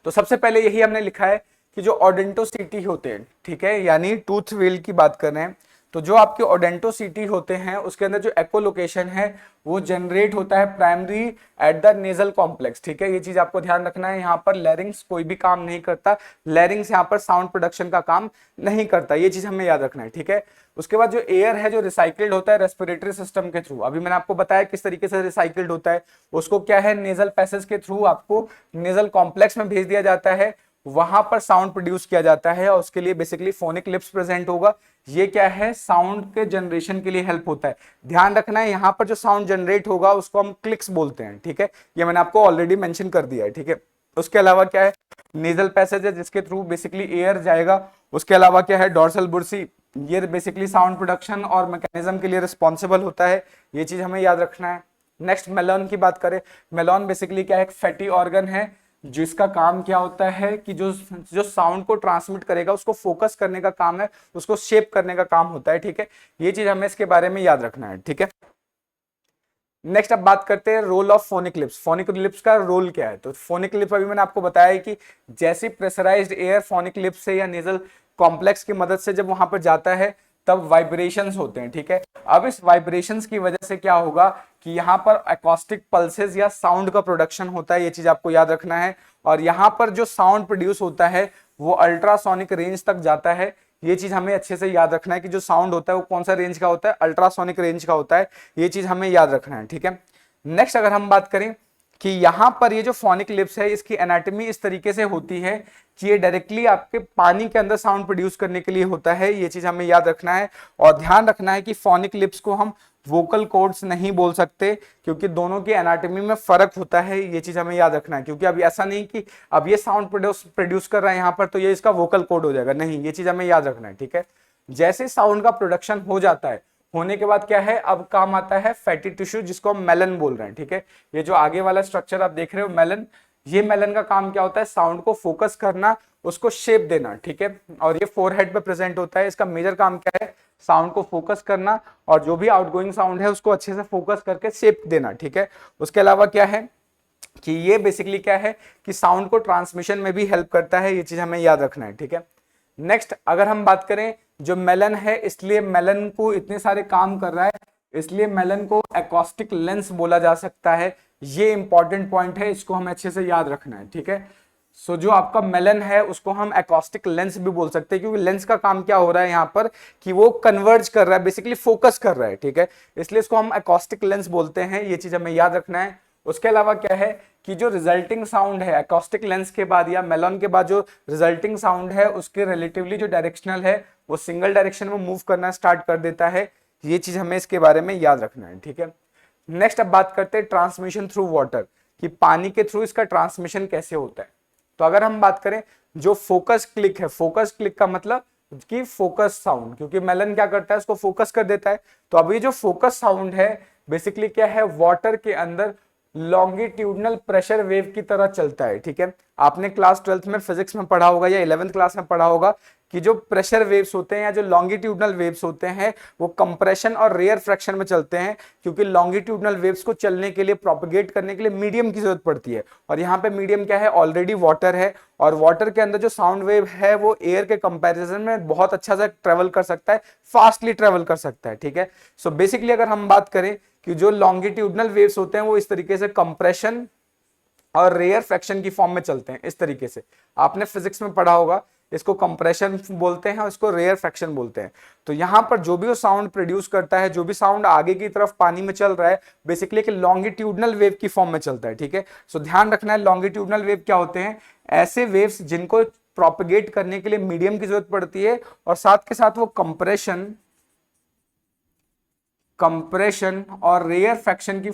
तो सबसे पहले यही हमने लिखा है कि जो ओडेंटोसिटी होते हैं, ठीक है, यानी टूथ व्हील की बात कर रहे हैं, तो जो आपके ओडेंटोसिटी होते हैं उसके अंदर जो एकोलोकेशन है वो जनरेट होता है primary at the nasal complex. ठीक है, ये चीज आपको ध्यान रखना है। यहाँ पर लैरिंग्स कोई भी काम नहीं करता, लैरिंग्स यहाँ पर साउंड प्रोडक्शन का काम नहीं करता, ये चीज हमें याद रखना है। ठीक है, उसके बाद जो एयर है जो रिसाइकिल्ड होता है रेस्पिरेटरी सिस्टम के थ्रू, अभी मैंने आपको बताया किस तरीके से रिसाइकिल्ड होता है, उसको क्या है नेजल पैसेज के थ्रू आपको नेजल कॉम्प्लेक्स में भेज दिया जाता है, वहां पर साउंड प्रोड्यूस किया जाता है और उसके लिए बेसिकली फोनिक लिप्स प्रेजेंट होगा। ये क्या है, साउंड के जनरेशन के लिए हेल्प होता है। ध्यान रखना है यहाँ पर जो साउंड जनरेट होगा उसको हम क्लिक्स बोलते हैं। ठीक है, ये मैंने आपको ऑलरेडी मेंशन कर दिया है। ठीक है, उसके अलावा क्या है, नेजल पैसेज है जिसके थ्रू बेसिकली एयर जाएगा। उसके अलावा क्या है, डॉर्सल बुर्सी, ये बेसिकली साउंड प्रोडक्शन और मैकेनिज्म के लिए रिस्पॉन्सिबल होता है, ये चीज हमें याद रखना है। नेक्स्ट मेलॉन की बात करें, मेलॉन बेसिकली क्या है, एक फैटी ऑर्गन है जिसका काम क्या होता है कि जो जो साउंड को ट्रांसमिट करेगा उसको फोकस करने का काम है, उसको शेप करने का काम होता है। ठीक है, ये चीज हमें इसके बारे में याद रखना है। ठीक है, नेक्स्ट अब बात करते हैं role of phonic lips. Phonic lips का रोल क्या है, तो फोनिक लिप्स अभी मैंने आपको बताया है कि जैसे प्रेशराइज्ड एयर फोनिक लिप्स से या नेजल कॉम्प्लेक्स की मदद से जब वहां पर जाता है तब वाइब्रेशंस होते हैं। ठीक है, अब इस वाइब्रेशंस की वजह से क्या होगा कि यहाँ पर एकॉस्टिक पल्सेस या साउंड का प्रोडक्शन होता है, ये चीज आपको याद रखना है। और यहाँ पर जो साउंड प्रोड्यूस होता है वो अल्ट्रासोनिक रेंज तक जाता है, ये चीज हमें अच्छे से याद रखना है कि जो साउंड होता है वो कौन सा रेंज का होता है, अल्ट्रासोनिक रेंज का होता है, ये चीज हमें याद रखना है। ठीक है, नेक्स्ट अगर हम बात करें कि यहाँ पर ये जो फोनिक लिप्स है इसकी एनाटॉमी इस तरीके से होती है कि ये डायरेक्टली आपके पानी के अंदर साउंड प्रोड्यूस करने के लिए होता है, ये चीज हमें याद रखना है। और ध्यान रखना है कि फोनिक लिप्स को हम वोकल कॉर्ड्स नहीं बोल सकते क्योंकि दोनों की एनाटॉमी में फर्क होता है, ये चीज हमें याद रखना है। क्योंकि अब ऐसा नहीं कि अब ये साउंड प्रोड्यूस कर रहा है यहाँ पर तो ये इसका वोकल कॉर्ड हो जाएगा, नहीं, ये चीज हमें याद रखना है। ठीक है, जैसे साउंड का प्रोडक्शन हो जाता है, होने के बाद क्या है, अब काम आता है फैटी टिश्यू जिसको हम मेलन बोल रहे हैं। ठीक है, ये जो आगे वाला स्ट्रक्चर आप देख रहे हो मेलन, ये मेलन का काम क्या होता है, साउंड को फोकस करना, उसको शेप देना। ठीक है, और ये फोरहेड पे प्रेजेंट होता है, इसका मेजर काम क्या है, साउंड को फोकस करना और जो भी आउटगोइंग साउंड है उसको अच्छे से फोकस करके शेप देना। ठीक है, उसके अलावा क्या है कि ये बेसिकली क्या है कि साउंड को ट्रांसमिशन में भी हेल्प करता है, ये चीज हमें याद रखना है। ठीक है, नेक्स्ट अगर हम बात करें जो मेलन है, इसलिए मेलन को इतने सारे काम कर रहा है, इसलिए मेलन को एकॉस्टिक लेंस बोला जा सकता है। ये इंपॉर्टेंट पॉइंट है, इसको हमें अच्छे से याद रखना है। ठीक है, सो जो आपका मेलन है उसको हम एकॉस्टिक लेंस भी बोल सकते हैं क्योंकि लेंस का काम क्या हो रहा है यहाँ पर कि वो कन्वर्ज कर रहा है, बेसिकली फोकस कर रहा है। ठीक है, इसलिए इसको हम एकॉस्टिक लेंस बोलते हैं, ये चीज हमें याद रखना है। उसके अलावा क्या है कि जो रिजल्टिंग साउंड है एकॉस्टिक लेंस के बाद या मेलन के बाद जो रिजल्टिंग साउंड है उसके रिलेटिवली जो डायरेक्शनल है वो सिंगल डायरेक्शन में मूव करना स्टार्ट कर देता है, ये चीज हमें इसके बारे में याद रखना है। ठीक है, नेक्स्ट अब बात करते हैं ट्रांसमिशन थ्रू वाटर, कि पानी के थ्रू इसका ट्रांसमिशन कैसे होता है। तो अगर हम बात करें जो फोकस क्लिक है, फोकस क्लिक का मतलब कि फोकस साउंड, क्योंकि मेलन क्या करता है उसको फोकस कर देता है, तो अभी जो फोकस साउंड है बेसिकली क्या है, वाटर के अंदर लॉन्गिट्यूडनल प्रेशर वेव की तरह चलता है। ठीक है, आपने क्लास 12th में फिजिक्स में पढ़ा होगा या 11th क्लास में पढ़ा होगा कि जो प्रेशर वेव्स होते हैं या जो लॉन्गिट्यूडनल वेव्स होते हैं वो कंप्रेशन और रेयर फ्रैक्शन में चलते हैं, क्योंकि लॉन्गिट्यूडनल वेव्स को चलने के लिए, प्रोपेगेट करने के लिए मीडियम की जरूरत पड़ती है। और यहाँ पे मीडियम क्या है, ऑलरेडी वाटर है, और वाटर के अंदर जो साउंड वेव है वो एयर के कंपैरिजन में बहुत अच्छा सा ट्रेवल कर सकता है, फास्टली ट्रेवल कर सकता है। ठीक है, सो बेसिकली अगर हम बात करें कि जो लॉन्गिट्यूडनल वेव्स होते हैं वो इस तरीके से कंप्रेशन और रेयर फ्रैक्शन की फॉर्म में चलते हैं। इस तरीके से आपने फिजिक्स में पढ़ा होगा, इसको कंप्रेशन बोलते हैं और इसको रेयर फ्रैक्शन बोलते हैं। तो यहां पर जो भी वो साउंड प्रोड्यूस करता है, जो भी साउंड आगे की तरफ पानी में चल रहा है, बेसिकली एक लॉन्गिट्यूडनल वेव की फॉर्म में चलता है। ठीक है, सो ध्यान रखना है लॉन्गिट्यूडनल वेव क्या होते हैं, ऐसे वेव्स जिनको प्रोपेगेट करने के लिए मीडियम की जरूरत पड़ती है और साथ के साथ वो कंप्रेशन और रेयर फ्रैक्शन की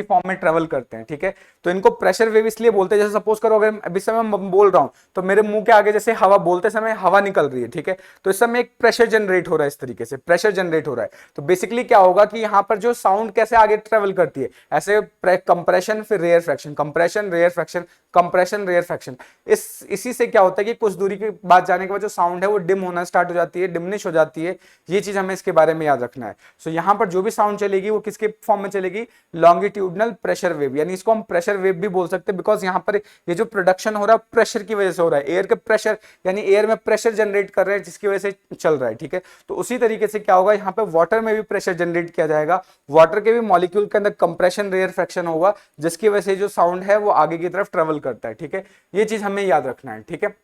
फॉर्म में ट्रेवल करते हैं। ठीक है, तो इनको प्रेशर वेव इसलिए बोलते हैं, जैसे सपोज करो अगर अभी समय मैं बोल रहा हूं तो मेरे मुंह के आगे जैसे हवा, बोलते समय हवा निकल रही है। ठीक है, तो इस समय एक प्रेशर जनरेट हो रहा है, इस तरीके से प्रेशर जनरेट हो रहा है। तो बेसिकली क्या होगा कि यहाँ पर जो साउंड कैसे आगे ट्रेवल करती है, ऐसे कंप्रेशन फिर rarefaction, compression rarefaction, compression rarefaction. इसी से क्या होता है कि कुछ दूरी के बाद जाने के बाद जो साउंड है वो डिम होना स्टार्ट हो जाती है, डिमिनिश हो जाती है। ये चीज हमें इसके बारे में याद रखना है। सो यहाँ पर जो भी साउंड चलेगी वो किसके फॉर्म में चलेगी, लॉन्गिट्यूडनल प्रेशर वेव, यानी इसको हम प्रेशर वेव भी बोल सकते हैं, बिकॉज यहाँ पर ये जो प्रोडक्शन हो रहा है प्रेशर की वजह से हो रहा है, एयर के प्रेशर, यानी एयर में प्रेशर जनरेट कर रहे हैं जिसकी वजह से चल रहा है। ठीक है, तो उसी तरीके से क्या होगा, यहाँ पे वाटर में भी प्रेशर जनरेट किया जाएगा, वाटर के भी मॉलिक्यूल के अंदर कंप्रेशन रेयर फ्रैक्शन होगा, जिसकी वजह से जो साउंड है वो आगे की तरफ ट्रेवल करता है। ठीक है, ये चीज हमें याद रखना है। ठीक है,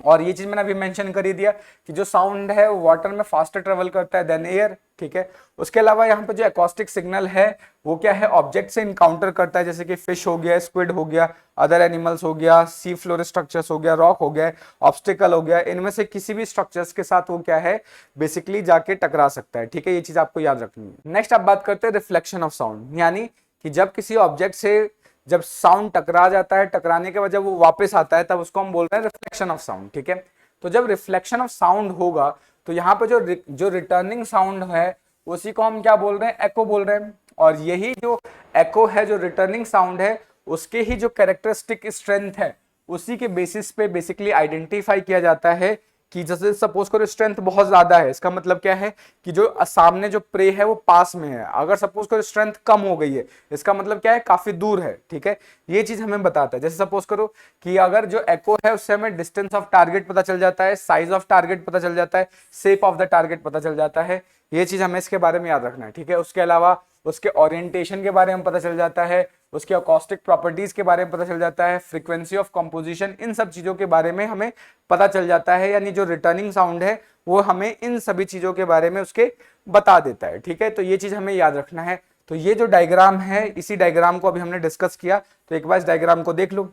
और ये चीज मैंने अभी मेंशन कर ही दिया कि जो साउंड है वो वाटर में फास्टर ट्रेवल करता है देन एयर। ठीक है, उसके अलावा यहाँ पे जो एकॉस्टिक सिग्नल है वो क्या है, ऑब्जेक्ट से इनकाउंटर करता है, जैसे कि फिश हो गया, स्क्विड हो गया, अदर एनिमल्स हो गया, सी फ्लोर स्ट्रक्चर्स हो गया, रॉक हो गया, ऑब्स्टिकल हो गया, इनमें से किसी भी स्ट्रक्चर्स के साथ वो क्या है, बेसिकली जाके टकरा सकता है। ठीक है, ये चीज आपको याद रखनी है। नेक्स्ट आप बात करते हैं रिफ्लेक्शन ऑफ साउंड, यानी कि जब किसी ऑब्जेक्ट से जब साउंड टकरा जाता है, टकराने के बाद जब वो वापस आता है तब उसको हम बोल रहे हैं रिफ्लेक्शन ऑफ साउंड। ठीक है, तो जब रिफ्लेक्शन ऑफ साउंड होगा तो यहाँ पे जो रिटर्निंग साउंड है उसी को हम क्या बोल रहे हैं, एको बोल रहे हैं। और यही जो एको है, जो रिटर्निंग साउंड है, उसके ही जो कैरेक्टरिस्टिक स्ट्रेंथ है उसी के बेसिस पे बेसिकली आइडेंटिफाई किया जाता है कि जैसे सपोज करो स्ट्रेंथ बहुत ज्यादा है, इसका मतलब क्या है कि जो सामने जो प्रे है वो पास में है। अगर सपोज करो स्ट्रेंथ कम हो गई है, इसका मतलब क्या है, काफी दूर है। ठीक है, ये चीज हमें बताता है। जैसे सपोज करो कि अगर जो एको है उससे हमें डिस्टेंस ऑफ टारगेट पता चल जाता है, साइज ऑफ टारगेट पता चल जाता है, शेप ऑफ द टारगेट पता चल जाता है। ये चीज हमें इसके बारे में याद रखना है। ठीक है, उसके अलावा उसके ओरिएंटेशन के बारे में पता चल जाता है, उसके अकॉस्टिक प्रॉपर्टीज के बारे में पता चल जाता है, फ्रीक्वेंसी ऑफ कंपोजिशन, इन सब चीजों के बारे में हमें पता चल जाता है। यानी जो रिटर्निंग साउंड है वो हमें इन सभी चीजों के बारे में उसके बता देता है। ठीक है, तो ये चीज हमें याद रखना है। तो ये जो डायग्राम है, इसी डायग्राम को अभी हमने डिस्कस किया, तो एक बार इस डायग्राम को देख लो।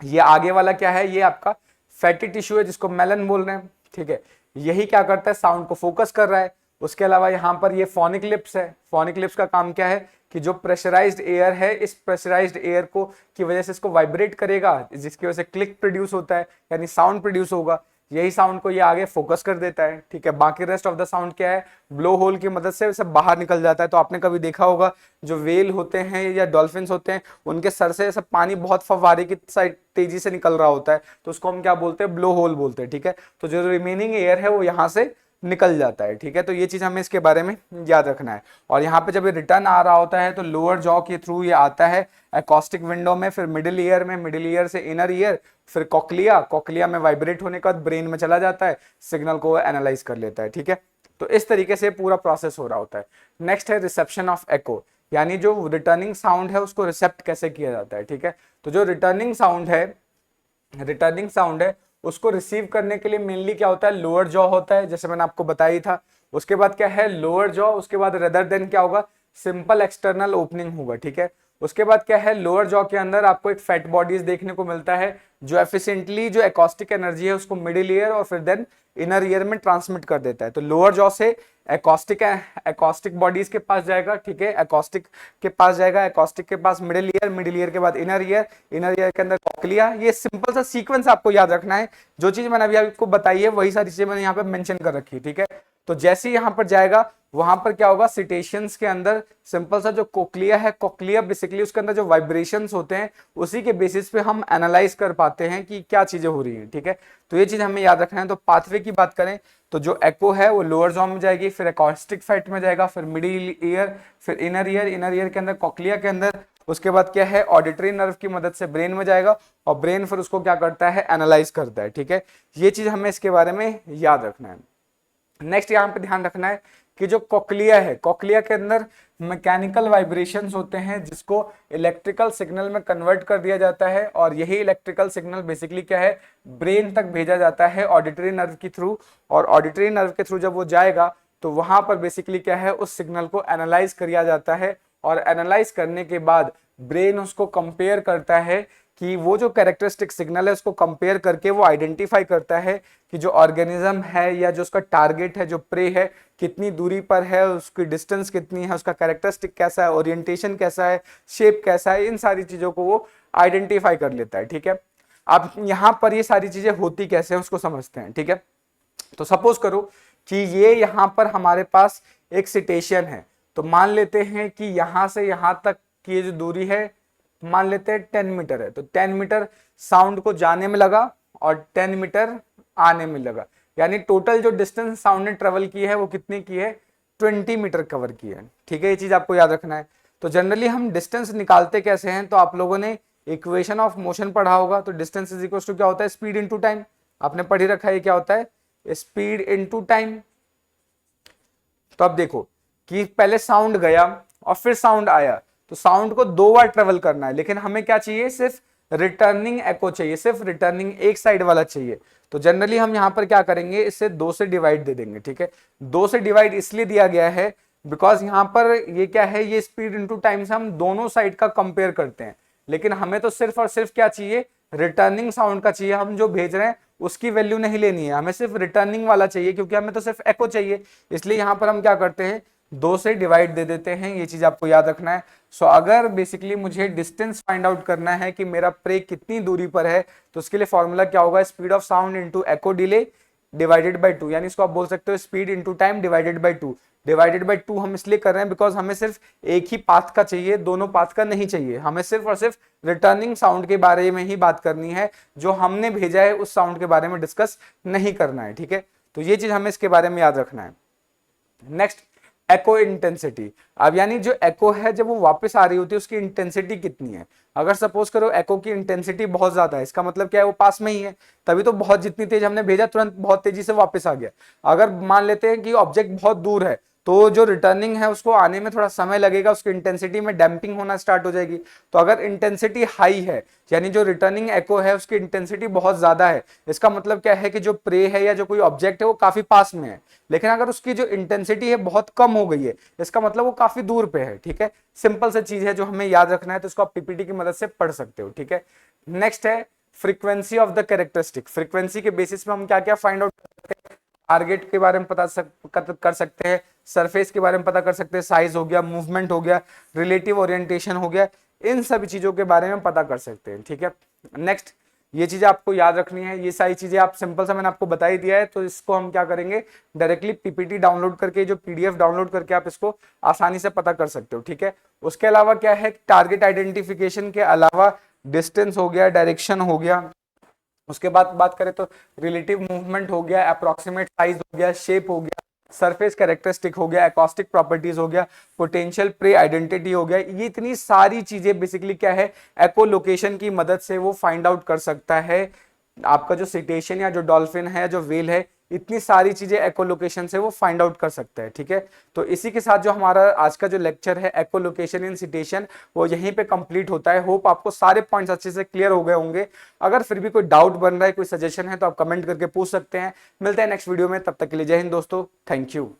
ये आगे वाला क्या है, ये आपका फैटी टिश्यू है जिसको मेलन बोल रहे हैं। ठीक है, यही क्या करता है, साउंड को फोकस कर रहा है। उसके अलावा यहाँ पर ये फोनिक लिप्स है। फोनिक लिप्स का काम क्या है कि जो प्रेशराइज्ड एयर है, इस प्रेशराइज्ड एयर को की वजह से इसको वाइब्रेट करेगा, जिसकी वजह से क्लिक प्रोड्यूस होता है, यानी साउंड प्रोड्यूस होगा। यही साउंड को ये आगे फोकस कर देता है। ठीक है, बाकी रेस्ट ऑफ द साउंड क्या है, ब्लो होल की मदद से सब बाहर निकल जाता है। तो आपने कभी देखा होगा जो वेल होते हैं या डॉल्फिन्स होते हैं, उनके सर से सब पानी बहुत फव्वारे की साइड तेजी से निकल रहा होता है, तो उसको हम क्या बोलते हैं, ब्लो होल बोलते हैं। ठीक है, तो जो रिमेनिंग एयर है वो यहाँ से निकल जाता है। ठीक है, तो ये चीज हमें इसके बारे में याद रखना है। और यहाँ पे जब ये रिटर्न आ रहा होता है तो लोअर जॉ के थ्रू ये आता है एकॉस्टिक विंडो में, फिर मिडिल ईयर में, मिडिल ईयर से इनर ईयर, फिर कॉकलिया, कॉकलिया में वाइब्रेट होने के बाद ब्रेन में चला जाता है, सिग्नल को एनालाइज कर लेता है। ठीक है, तो इस तरीके से पूरा प्रोसेस हो रहा होता है। नेक्स्ट है रिसेप्शन ऑफ एको, यानी जो रिटर्निंग साउंड है उसको रिसेप्ट कैसे किया जाता है। ठीक है, तो जो रिटर्निंग साउंड है उसको रिसीव करने के लिए मेनली क्या होता है, लोअर जॉ होता है, जैसे मैंने आपको बताया ही था। उसके बाद क्या है, लोअर जॉ, उसके बाद रेदर देन क्या होगा, सिंपल एक्सटर्नल ओपनिंग होगा। ठीक है, उसके बाद क्या है, लोअर जॉ के अंदर आपको एक फैट बॉडीज देखने को मिलता है जो एफिशिएंटली जो एकॉस्टिक एनर्जी है उसको मिडिल ईयर और फिर देन इनर ईयर में ट्रांसमिट कर देता है। तो लोअर जॉ से एकॉस्टिक बॉडीज के पास जाएगा। ठीक है, एकॉस्टिक के पास जाएगा, एकॉस्टिक के पास मिडिल ईयर, मिडिल ईयर के बाद इनर ईयर, इनर ईयर के अंदर कॉकलिया। ये सिंपल सा सीक्वेंस आपको याद रखना है। जो चीज मैंने अभी आपको बताई है वही सारी चीजें मैंने यहाँ पे मेंशन कर रखी है। ठीक है, तो जैसे ही यहाँ पर जाएगा वहां पर क्या होगा, सिटेशियंस के अंदर सिंपल सा जो कोक्लिया है, कोक्लिया बेसिकली उसके अंदर जो वाइब्रेशंस होते हैं उसी के बेसिस पे हम एनालाइज कर पाते हैं कि क्या चीजें हो रही हैं, ठीक है। तो ये चीज हमें याद रखना है। तो पाथवे की बात करें तो जो एको है वो लोअर जॉन में जाएगी, फिर एकॉस्टिक फैट में जाएगा, फिर मिडिल ईयर, फिर इनर ईयर, इनर ईयर के अंदर कोक्लिया के अंदर, उसके बाद क्या है ऑडिटरी नर्व की मदद से ब्रेन में जाएगा और ब्रेन फिर उसको क्या करता है, एनालाइज करता है, ठीक है। ये चीज हमें इसके बारे में याद रखना है। नेक्स्ट यहाँ पे ध्यान रखना है कि जो कोक्लिया है, कोक्लिया के अंदर मैकेनिकल वाइब्रेशंस होते हैं जिसको इलेक्ट्रिकल सिग्नल में कन्वर्ट कर दिया जाता है और यही इलेक्ट्रिकल सिग्नल बेसिकली क्या है, ब्रेन तक भेजा जाता है ऑडिटरी नर्व के थ्रू, और ऑडिटरी नर्व के थ्रू जब वो जाएगा तो वहां पर बेसिकली क्या है, उस सिग्नल को एनालाइज किया जाता है और एनालाइज करने के बाद ब्रेन उसको कंपेयर करता है कि वो जो कैरेक्टरिस्टिक सिग्नल है उसको कंपेयर करके वो आइडेंटिफाई करता है कि जो ऑर्गेनिज्म है या जो उसका टारगेट है, जो प्रे है, कितनी दूरी पर है, उसकी डिस्टेंस कितनी है, उसका कैरेक्टरिस्टिक कैसा है, ओरिएंटेशन कैसा है, शेप कैसा है, इन सारी चीजों को वो आइडेंटिफाई कर लेता है, ठीक है। अब यहाँ पर ये सारी चीजें होती कैसे हैं उसको समझते हैं, ठीक है। तो सपोज करो कि ये यहाँ पर हमारे पास एक सिटेशन है, तो मान लेते हैं कि यहां से यहां तक की ये जो दूरी है मान लेते हैं 10 मीटर है, तो 10 मीटर साउंड को जाने में लगा और 10 मीटर आने में लगा, यानी टोटल जो डिस्टेंस साउंड ने ट्रेवल की है वो कितनी की है, 20 मीटर कवर की है, ठीक है। ये चीज आपको याद रखना है। तो जनरली हम डिस्टेंस निकालते कैसे हैं, तो आप लोगों ने इक्वेशन ऑफ मोशन पढ़ा होगा, तो डिस्टेंस इज इक्वल टू क्या होता है, स्पीड इनटू टाइम, आपने पढ़ी रखा है क्या होता है, स्पीड इनटू टाइम। तो अब देखो कि पहले साउंड गया और फिर साउंड आया, तो साउंड को 2 बार ट्रेवल करना है, लेकिन हमें क्या चाहिए, सिर्फ रिटर्निंग एको चाहिए, सिर्फ रिटर्निंग एक साइड वाला चाहिए। तो जनरली हम यहां पर क्या करेंगे, इसे 2 से डिवाइड दे देंगे, ठीक है। 2 से डिवाइड इसलिए दिया गया है बिकॉज यहां पर ये क्या है, ये स्पीड इनटू टाइम से हम दोनों साइड का कंपेयर करते हैं, लेकिन हमें तो सिर्फ और सिर्फ क्या चाहिए, रिटर्निंग साउंड का चाहिए। हम जो भेज रहे हैं उसकी वैल्यू नहीं लेनी है, हमें सिर्फ रिटर्निंग वाला चाहिए, क्योंकि हमें तो सिर्फ एको चाहिए, इसलिए यहां पर हम क्या करते हैं, 2 से डिवाइड दे देते हैं। ये चीज आपको याद रखना है। सो अगर बेसिकली मुझे डिस्टेंस फाइंड आउट करना है कि मेरा प्रे कितनी दूरी पर है, तो उसके लिए फॉर्मूला क्या होगा, speed of sound into echo delay divided by 2, यानी इसको आप बोल सकते हो speed into time divided by 2। Divided by 2 हम इसलिए कर रहे हैं बिकॉज हमें सिर्फ एक ही पाथ का चाहिए, दोनों पाथ का नहीं चाहिए, हमें सिर्फ और सिर्फ रिटर्निंग साउंड के बारे में ही बात करनी है, जो हमने भेजा है उस साउंड के बारे में डिस्कस नहीं करना है, ठीक है। तो ये चीज हमें इसके बारे में याद रखना है। नेक्स्ट, एको इंटेंसिटी। अब यानी जो एको है जब वो वापस आ रही होती है उसकी इंटेंसिटी कितनी है। अगर सपोज करो एको की इंटेंसिटी बहुत ज्यादा है, इसका मतलब क्या है, वो पास में ही है, तभी तो बहुत जितनी तेज हमने भेजा तुरंत बहुत तेजी से वापस आ गया। अगर मान लेते हैं कि ऑब्जेक्ट बहुत दूर है, तो जो रिटर्निंग है उसको आने में थोड़ा समय लगेगा, उसकी इंटेंसिटी में डैम्पिंग होना स्टार्ट हो जाएगी। तो अगर इंटेंसिटी हाई है, यानी जो रिटर्निंग एको है उसकी इंटेंसिटी बहुत ज्यादा है, इसका मतलब क्या है कि जो प्रे है या जो कोई ऑब्जेक्ट है वो काफी पास में है। लेकिन अगर उसकी जो इंटेंसिटी है बहुत कम हो गई है, इसका मतलब वो काफी दूर पे है, ठीक है। सिंपल सी चीज है जो हमें याद रखना है, तो इसको आप पीपीटी की मदद से पढ़ सकते हो, ठीक है। नेक्स्ट है frequency of the characteristic. Frequency के बेसिस पे हम क्या क्या फाइंड आउट करते हैं, टारगेट के बारे में पता कर सकते हैं, सरफेस के बारे में पता कर सकते हैं, साइज हो गया, मूवमेंट हो गया, रिलेटिव ओरिएंटेशन हो गया, इन सभी चीजों के बारे में पता कर सकते हैं, ठीक है। नेक्स्ट, ये चीजें आपको याद रखनी है, ये सारी चीजें आप सिंपल सा मैंने आपको बता ही दिया है, तो इसको हम क्या करेंगे, डायरेक्टली पीपीटी डाउनलोड करके, जो पीडीएफ डाउनलोड करके आप इसको आसानी से पता कर सकते हो, ठीक है। उसके अलावा क्या है, टारगेट आइडेंटिफिकेशन के अलावा डिस्टेंस हो गया, डायरेक्शन हो गया, उसके बाद बात करें तो रिलेटिव मूवमेंट हो गया, अप्रोक्सीमेट साइज हो गया, शेप हो गया, सरफेस कैरेक्टरिस्टिक हो गया, एकॉस्टिक प्रॉपर्टीज हो गया, पोटेंशियल प्रे आइडेंटिटी हो गया। ये इतनी सारी चीजें बेसिकली क्या है, एको लोकेशन की मदद से वो फाइंड आउट कर सकता है आपका जो सिटेशन या जो डॉल्फिन है, जो वेल है, इतनी सारी चीजें एको लोकेशन से वो फाइंड आउट कर सकता है, ठीक है। तो इसी के साथ जो हमारा आज का जो लेक्चर है एको लोकेशन इन सिटेशन, वो यहीं पे कंप्लीट होता है। होप आपको सारे पॉइंट्स अच्छे से क्लियर हो गए होंगे। अगर फिर भी कोई डाउट बन रहा है, कोई सजेशन है, तो आप कमेंट करके पूछ सकते हैं। मिलते हैं नेक्स्ट वीडियो में, तब तक के लिए जय हिंद दोस्तों, थैंक यू।